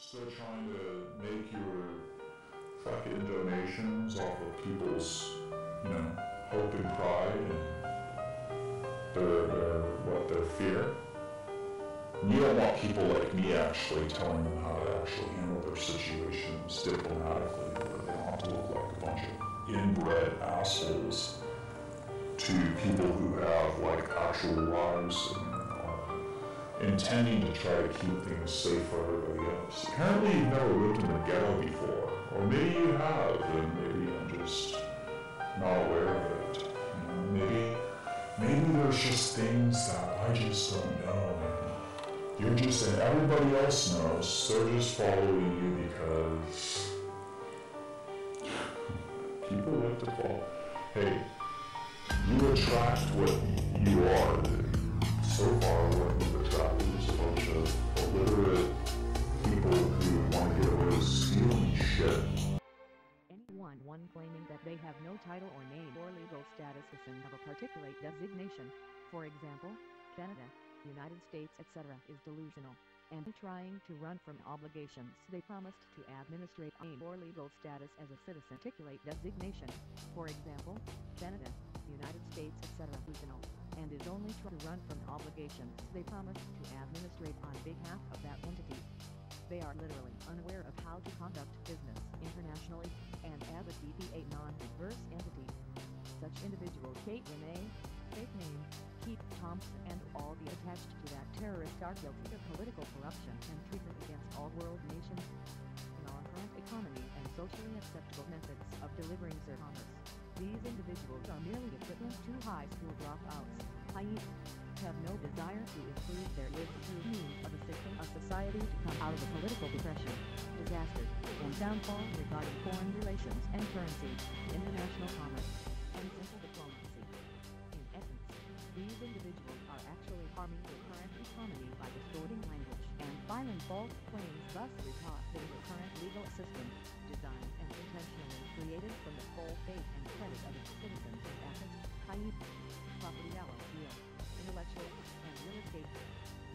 Still trying to make your fucking donations off of people's, hope and pride and their fear. You don't want people like me actually telling them how to actually handle their situations diplomatically, where they don't have to look like a bunch of inbred assholes to people who have like actual lives and are intending to try to keep things safe for everybody else. Apparently you've never lived in a ghetto before, or maybe you have, and maybe I'm just not aware of it. Maybe there's just things that I just don't know. You're just, and everybody else knows, they're just following you because people like to follow. Hey, you attract what you are. So far, what you've attracted is a bunch of illiterate people who want to get away with stealing shit. Anyone claiming that they have no title or name or legal status of a particular designation, for example, Canada, United States, etc., is delusional, and trying to run from obligations they promised to administrate name or legal status as a citizen. Particular designation, for example, Canada, United States, etc., delusional, and is only trying to run from obligations they promised to administrate on behalf of that entity. They are literally unaware of how to conduct business internationally, and as a DBA non-diverse entity. Such individuals Kate Rene, fake name, Keith Thompson, and all the attached to that terrorist are guilty of political corruption and treason against all world nations. In our current economy and socially acceptable methods of delivering their commerce, these individuals are merely equivalent to high school dropouts, i.e., have no desire to improve their lives through means of assisting a society to come out of a political depression, disaster, and downfall regarding foreign relations and currency, international commerce, and simple diplomacy. In essence, these individuals are actually harming the current economy by distorting language and filing false claims, thus recosting the current legal system, designed and intentionally created from the full faith and credit of its citizens and assets, i.e., property, real, intellectual, and real estate.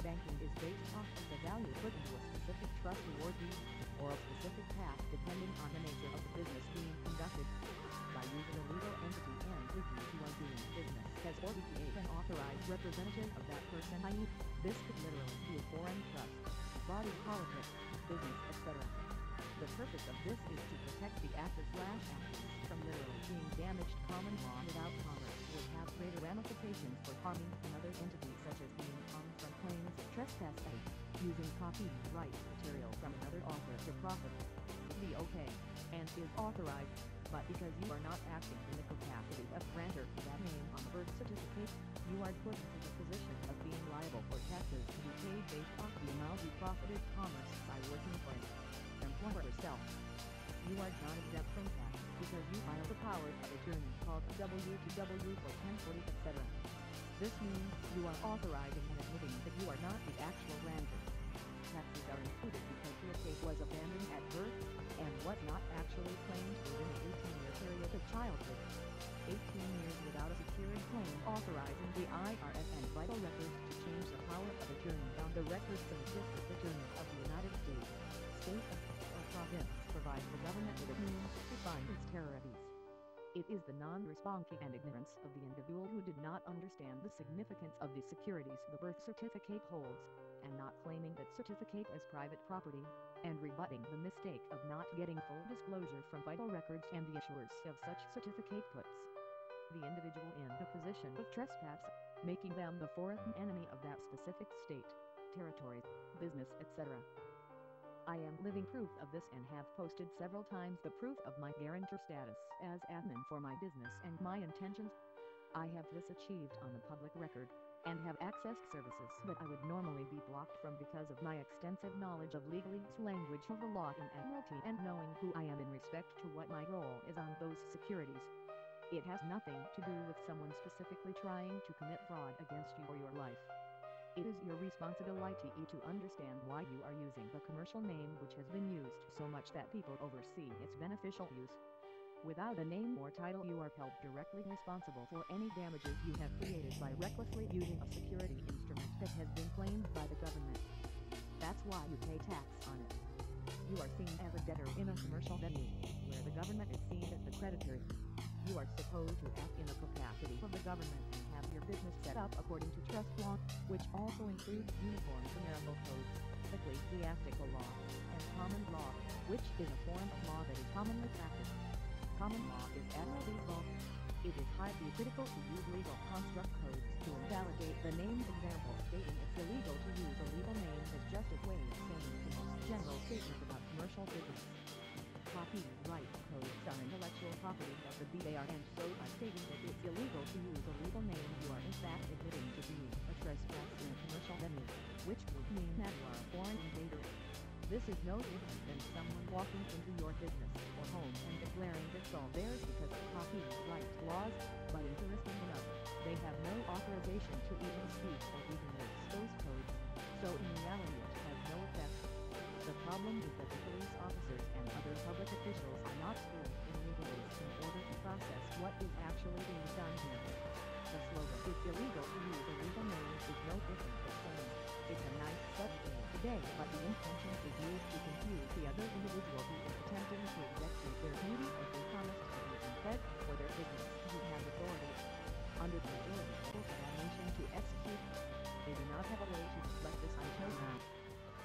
Banking is based off of the value put into a specific trust or deed, or a specific path depending on the nature of the business being conducted. By using a legal entity and with you are doing business as or DBA an authorized representative of that person, i.e., this could literally be a foreign trust, body politic, business, etc. The purpose of this is to protect the actors/actors from literally being damaged. Common law without commerce would have greater ramifications for harming another entity, such as being harmed from claims of trespass, using copyright material from another author to profit. Be okay, and is authorized, but because you are not acting in the capacity of grantor to that name on the birth certificate, you are put into the position of being liable for taxes to be paid based off the amount you profited commerce by working for an employer yourself. You are not exempt from tax because you filed the powers of attorney called W2W for 1040, etc. This means you are authorizing and admitting that you are not the actual grantor. Taxes are included because your estate was abandoned at birth and was not actually claimed within the 18-year period of childhood. 18 years without a secured claim authorizing the IRS and vital records to change the power of attorney on the records from the district attorney of the United States, state, or province provides the government with a means to find its terrorities. It is the non-responding and ignorance of the individual who did not understand the significance of the securities the birth certificate holds, and not claiming that certificate as private property, and rebutting the mistake of not getting full disclosure from vital records and the issuers of such certificate puts the individual in a position of trespass, making them the foreign enemy of that specific state, territory, business, etc. I am living proof of this and have posted several times the proof of my guarantor status as admin for my business and my intentions. I have this achieved on the public record, and have accessed services that I would normally be blocked from because of my extensive knowledge of legalese language of the law in NLP and knowing who I am in respect to what my role is on those securities. It has nothing to do with someone specifically trying to commit fraud against you or your life. It is your responsibility to understand why you are using the commercial name which has been used so much that people oversee its beneficial use. Without a name or title, you are held directly responsible for any damages you have created by recklessly using a security instrument that has been claimed by the government. That's why you pay tax on it. seen as a debtor in a commercial venue, where the government is seen as the creditor. You are supposed to act in the capacity of the government and have your business set up according to trust law, which also includes uniform numerical codes, ecclesiastical law, and common law, which is a form of law that is commonly practiced. Common law is absolute law. It is highly critical to use legal construct codes to invalidate the name. Example stating it's illegal to use a legal name is just a way of saying the most general statement about commercial business. Copyright codes are intellectual property of the BAR, and so by stating that it's illegal to use a legal name you are in fact admitting to being a trespass in a commercial venue, which would mean that you are a foreign invader. This is no different than someone walking into your business or home and declaring it's all theirs because of copyright laws, but interesting enough, they have no authorization to even speak or even use those codes, so in reality it has no effect. The problem is that the police officers and other public officials are not schooled in legalese in order to process what is actually being done here. The slogan, "It's illegal to use a legal name," is no different than saying, "It's a nice sunny day today," but the intention is used to confuse the other individual who is attempting to execute their duty as they promised to be instead for their business who has authority under the majority of the nation to execute. They do not have a way to deflect this until now.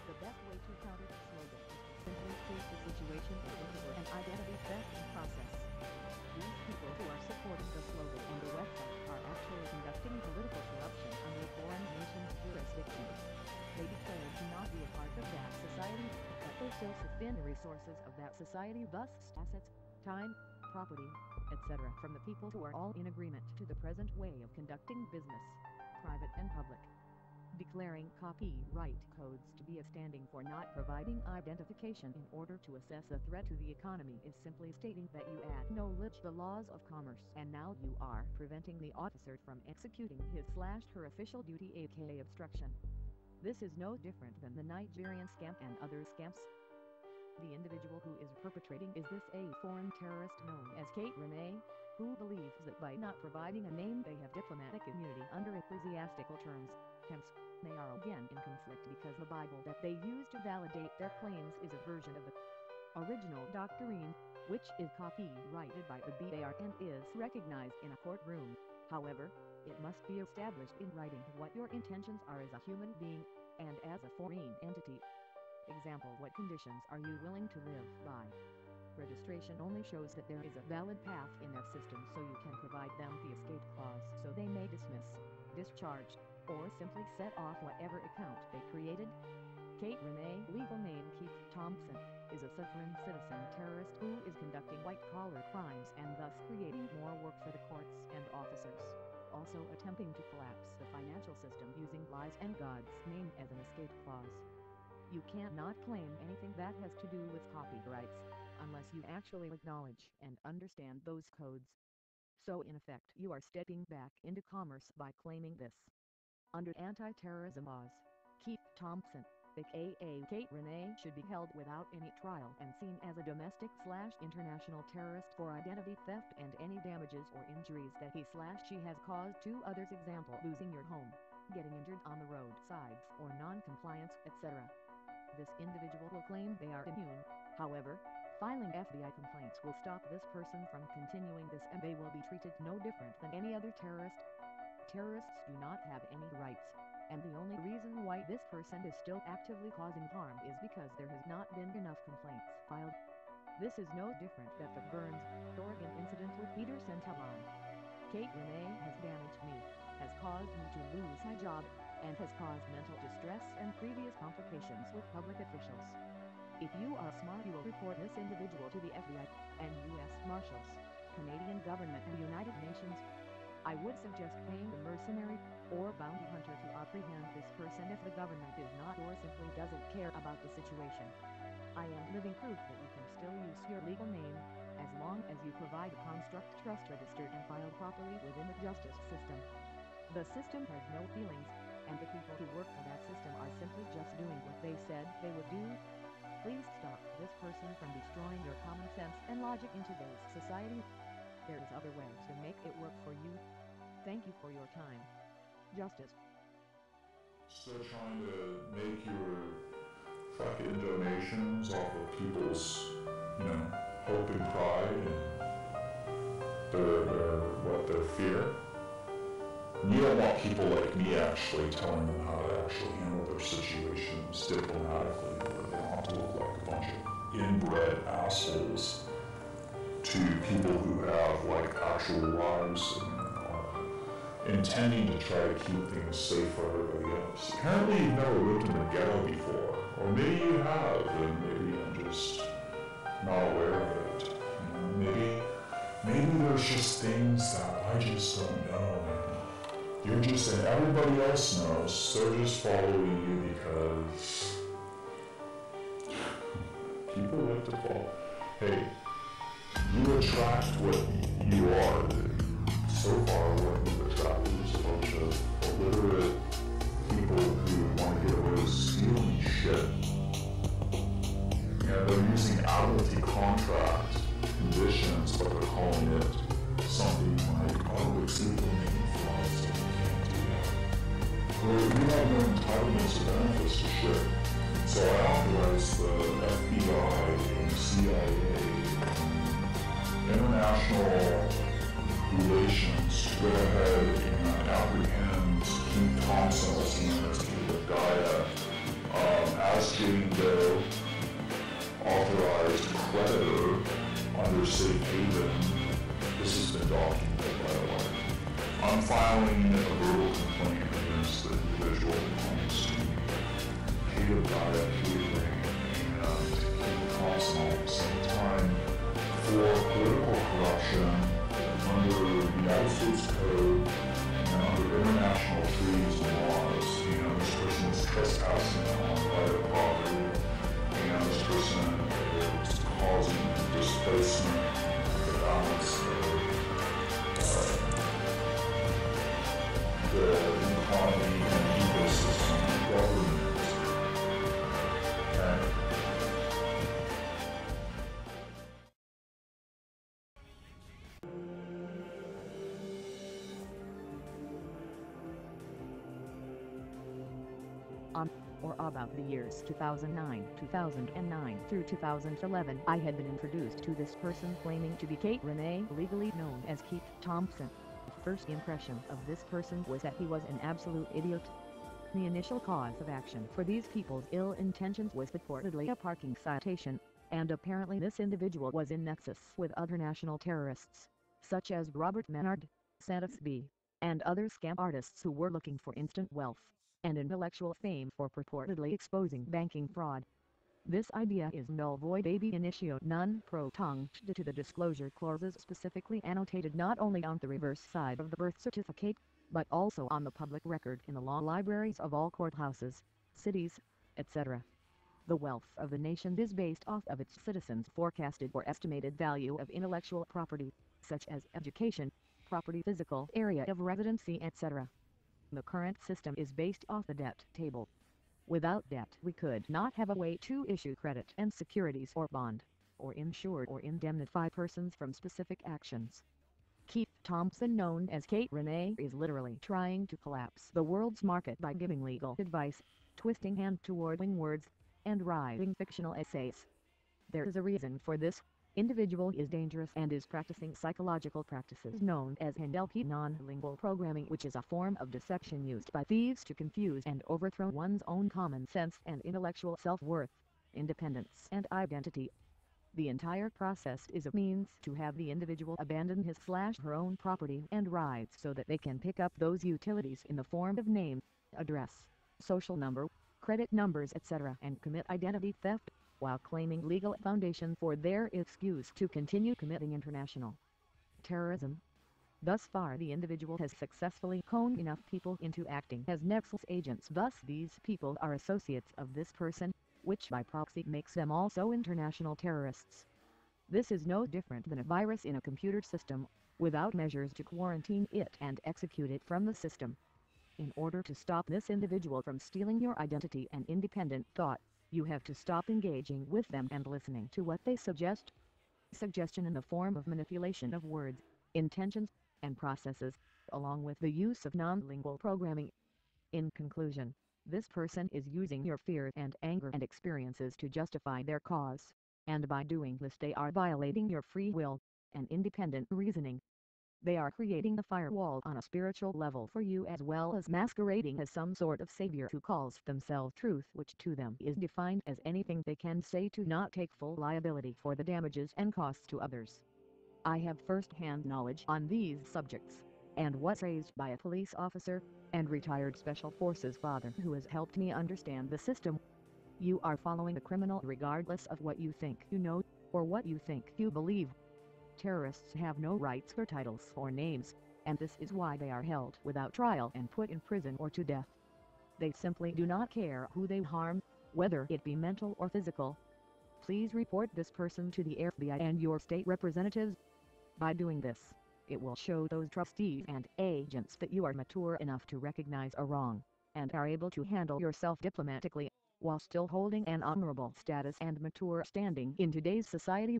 The best way to counter the slogan is to simply treat the situation as if it were an identity theft process. These people who are supporting the slogan on the website are actually conducting political corruption under foreign nations' jurisdiction. They declare to not be a part of that society, but they still siphon the resources of that society, thus assets, time, property, etc. from the people who are all in agreement to the present way of conducting business, private and public. Declaring copyright codes to be a standing for not providing identification in order to assess a threat to the economy is simply stating that you acknowledge the laws of commerce and now you are preventing the officer from executing his/her official duty, aka obstruction. This is no different than the Nigerian scam and other scams. The individual who is perpetrating is this a foreign terrorist known as Rene, who believes that by not providing a name they have diplomatic immunity under ecclesiastical terms. Hence, they are again in conflict because the Bible that they use to validate their claims is a version of the original doctrine, which is copyrighted by the BAR and is recognized in a courtroom. However, it must be established in writing what your intentions are as a human being, and as a foreign entity. Example: what conditions are you willing to live by? Registration only shows that there is a valid path in their system, so you can provide them the escape clause so they may dismiss, discharge, or simply set off whatever account they created. Rene, legal name Keith Thompson, is a sovereign citizen terrorist who is conducting white-collar crimes and thus creating more work for the courts and officers, also attempting to collapse the financial system using lies and God's name as an escape clause. You cannot claim anything that has to do with copyrights, unless you actually acknowledge and understand those codes. So in effect you are stepping back into commerce by claiming this. Under anti-terrorism laws, Keith Thompson, aka Rene, should be held without any trial and seen as a domestic/international terrorist for identity theft and any damages or injuries that he/she has caused to others. Example: losing your home, getting injured on the roadsides, or non-compliance, etc. This individual will claim they are immune. However, filing FBI complaints will stop this person from continuing this, and they will be treated no different than any other terrorist. Terrorists do not have any rights, and the only reason why this person is still actively causing harm is because there has not been enough complaints filed. This is no different than the Burns, Oregon incident with Peter Santellan. Rene has damaged me, has caused me to lose my job, and has caused mental distress and previous complications with public officials. If you are smart, you will report this individual to the FBI and U.S. Marshals, Canadian government and United Nations. I would suggest paying a mercenary or bounty hunter to apprehend this person if the government is not or simply doesn't care about the situation. I am living proof that you can still use your legal name, as long as you provide a construct trust registered and filed properly within the justice system. The system has no feelings, and the people who work for that system are simply just doing what they said they would do. Please stop this person from destroying your common sense and logic in today's society. There is other ways to make it work for you. Thank you for your time. Justice. Still trying to make your fucking donations off of people's, hope and pride and their fear. And you don't want people like me actually telling them how to actually handle their situations diplomatically, where they don't have to look like a bunch of inbred assholes to people who have like actual lives and are intending to try to keep things safe for everybody else. Apparently you've never lived in the ghetto before, or maybe you have, and maybe I'm just not aware of it. Maybe there's just things that I just don't know. You're just, and everybody else knows, they're just following you because people like to follow. Hey, you attract what you are. So far, what you've attracted is a bunch of illiterate people who want to get away with stealing shit. And they're using admiralty contract conditions, but they're calling it something like, oh, it's legal flies, so we can't do that. Well, we have no entitlements or benefits to share. So I authorized the FBI and CIA and international relations to go ahead and apprehend King Thompson, also known as King of Grata, ASHBRINGER, authorized creditor under safe haven. This has been documented, by the way. I'm filing a verbal complaint against the individual who claims to King of Grata, and King Thompson at the same time for political corruption under the United States Code and under international treaties and laws. This person is trespassing on private property, and this person is causing displacement of the balance of the economy and ecosystem and government. Okay? On or about the years 2009 through 2011, I had been introduced to this person claiming to be Rene, legally known as Keith Thompson. The first impression of this person was that he was an absolute idiot. The initial cause of action for these people's ill intentions was purportedly a parking citation, and apparently this individual was in nexus with other national terrorists, such as Robert Menard, Santos B., and other scam artists who were looking for instant wealth and intellectual fame for purportedly exposing banking fraud. This idea is null void ab initio non pro tunc to the disclosure clauses specifically annotated not only on the reverse side of the birth certificate, but also on the public record in the law libraries of all courthouses, cities, etc. The wealth of the nation is based off of its citizens' forecasted or estimated value of intellectual property, such as education, property, physical area of residency, etc. The current system is based off the debt table. Without debt, we could not have a way to issue credit and securities or bond, or insure or indemnify persons from specific actions. Keith Thompson, known as Rene, is literally trying to collapse the world's market by giving legal advice, twisting hand-to-wording words, and writing fictional essays. There is a reason for this. Individual is dangerous and is practicing psychological practices known as NLP, non-lingual programming, which is a form of deception used by thieves to confuse and overthrow one's own common sense and intellectual self-worth, independence and identity. The entire process is a means to have the individual abandon his/her own property and rights so that they can pick up those utilities in the form of name, address, social number, credit numbers, etc., and commit identity theft, while claiming legal foundation for their excuse to continue committing international terrorism. Thus far, the individual has successfully conned enough people into acting as nexus agents. Thus these people are associates of this person, which by proxy makes them also international terrorists. This is no different than a virus in a computer system, without measures to quarantine it and execute it from the system. In order to stop this individual from stealing your identity and independent thought, you have to stop engaging with them and listening to what they suggest. Suggestion in the form of manipulation of words, intentions, and processes, along with the use of non-lingual programming. In conclusion, This person is using your fear and anger and experiences to justify their cause, and by doing this they are violating your free will and independent reasoning. They are creating a firewall on a spiritual level for you, as well as masquerading as some sort of savior who calls themselves truth, which to them is defined as anything they can say to not take full liability for the damages and costs to others. I have first-hand knowledge on these subjects, and was raised by a police officer and retired Special Forces father who has helped me understand the system. You are following a criminal regardless of what you think you know, or what you think you believe. Terrorists have no rights or titles or names, and this is why they are held without trial and put in prison or to death. They simply do not care who they harm, whether it be mental or physical. Please report this person to the FBI and your state representatives. By doing this, it will show those trustees and agents that you are mature enough to recognize a wrong, and are able to handle yourself diplomatically, while still holding an honorable status and mature standing in today's society.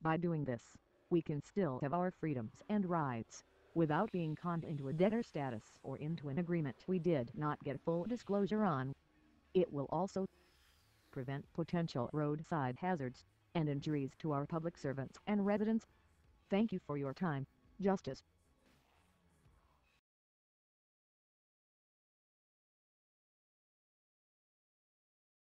By doing this, we can still have our freedoms and rights, without being conned into a debtor status or into an agreement we did not get full disclosure on. It will also prevent potential roadside hazards and injuries to our public servants and residents. Thank you for your time, Justice.